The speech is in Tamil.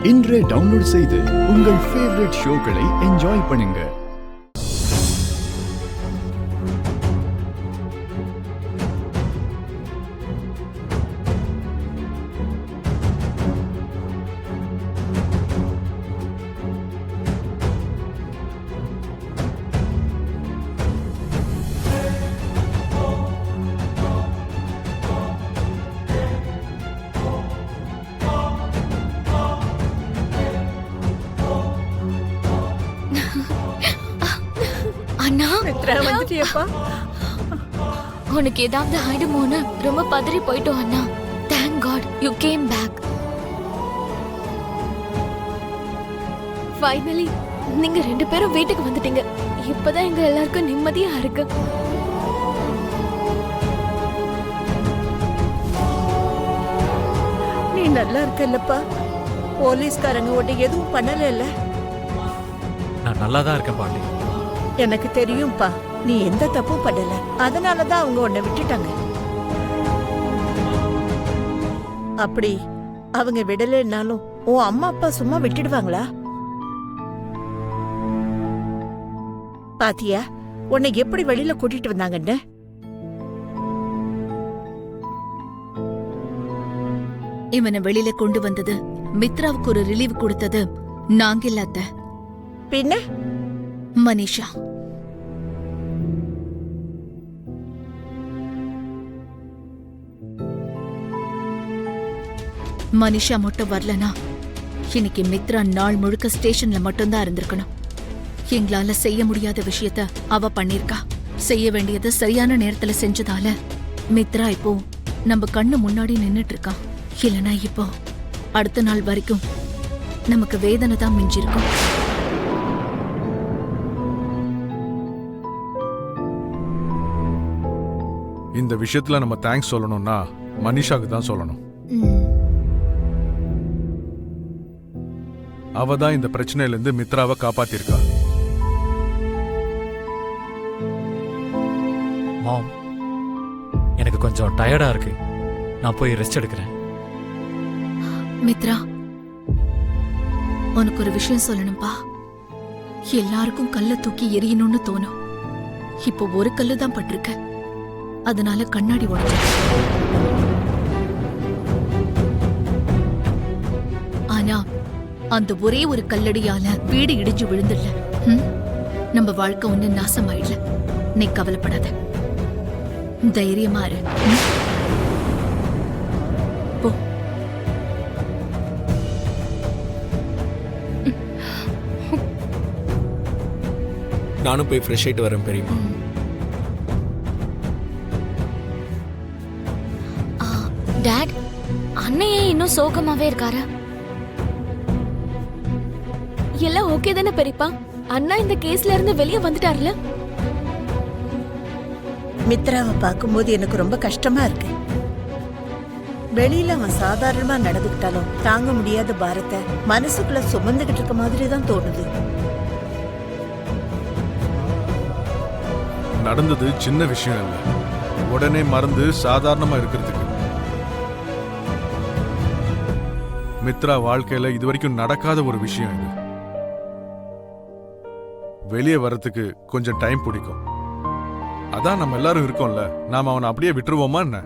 இன்றே டவுன்லோட் செய்து உங்கள் ஃபேவரட் ஷோக்களை என்ஜாய் பண்ணுங்க. அண்ணா, வந்துட்டியப்பா. உனக்கு ஏதாவது ஆயிடுமோன்னு ரொம்ப பதறி போயிட்டோம் அண்ணா. Thank God you came back. Finally நீங்க 2 பேரும் வீட்டுக்கு வந்துட்டீங்க. இப்பதான் எங்க எல்லாருக்கும் நிம்மதியா இருக்கு. நீ நல்லா இருக்கல்லப்பா. போலீஸ்காரங்க உன்னை எதுவும் பண்ணல இல்ல? நான் நல்லா தான் இருக்கேன் பாட்டி. எனக்கு தெரியும்பா, நீ எந்த தப்பும் பண்ணல. அதனாலதான் அவங்க உன்னை விட்டுட்டாங்க. அப்படி அவங்க விடலைன்னாலும் உன் அம்மா அப்பா சும்மா விட்டுடுவாங்களா? பாத்தியா உன்னை எப்படி வெளியில கூட்டிட்டு வந்தாங்கன்னு? இவனை வெளியில கொண்டு வந்தது, மித்ராவுக்கு ஒரு ரிலீவ் கொடுத்தது நாங்க இல்லாத பின்ன மனிஷா. மனிஷா மட்டும் வரலனா இன்னைக்கு மித்ரா நாள் முழுக்க ஸ்டேஷன்ல மட்டும்தான் இருந்திருக்கணும். எங்களால செய்ய முடியாத விஷயத்த அவ பண்ணிருக்கா. செய்ய வேண்டியது சரியான நேரத்துல செஞ்சதால மித்ரா இப்போ நம்ம கண்ணு முன்னாடி நின்னுட்டு இருக்கா. இல்லனா இப்போ அடுத்த நாள் வரைக்கும் நமக்கு வேதனை தான் மிஞ்சிருக்கும். இந்த விஷயத்துல நம்ம தேங்க்ஸ் சொல்லணும்னா மனிஷாக்கு தான் சொல்லணும். அவ தான் இந்த பிரச்சனையில இருந்து மித்ராவை காப்பாத்திருக்கா. மாம், எனக்கு கொஞ்சம் டயர்டா இருக்கு. நான் போய் ரெஸ்ட் எடுக்கிறேன். மித்ரா, உனக்கு ஒரு விஷயம் சொல்லணும்பா. எல்லாருக்கும் கல்ல தூக்கி எரியணும்னு தோணும். இப்போ ஒரு கல்லு தான் பட்டிருக்க, அதனால கண்ணாடி உடைஞ்சு. ஆனா அந்த ஒரே ஒரு கல்லடியால வீடு இடிஞ்சு விழுந்துடல. நம்ம வாழ்க்கை ஒண்ணு நாசமாயிடல. நீ கவலைப்படாத, தைரியமா இரு. போ. நானும் போய் ஃப்ரெஷ் ஆயிட்டு வரேன் பெரியம்மா. டாட், அண்ணன் ஏன் இன்னும் சோகமாவே இருக்காரு? எல்லாம் ஓகே தானே பெரியப்பா? அண்ணா இந்த கேஸ்ல இருந்து வெளியே வந்துட்டார்ல? மித்ராவை பார்க்கும்போது எனக்கு ரொம்ப கஷ்டமா இருக்கு. வெளியில அவன் சாதாரணமா நடந்துக்கிட்டாலும் தாங்க முடியாத பாரத்தை மனசுக்குள்ள சுமந்துகிட்டு இருக்க மாதிரி தான் தோணுது. நடந்தது சின்ன விஷயம் இல்ல, உடனே மறந்து சாதாரணமா இருக்கிறதுக்கு. மித்ரா வாழ்க்கையில இதுவரைக்கும் நடக்காத ஒரு விஷயம் இது. வெளியே வர்றதுக்கு கொஞ்சம் டைம் பிடிக்கும். அதான் நம்ம எல்லாரும் இருக்கோம்ல, நாம அவனை அப்படியே விட்டுருவோமா என்ன?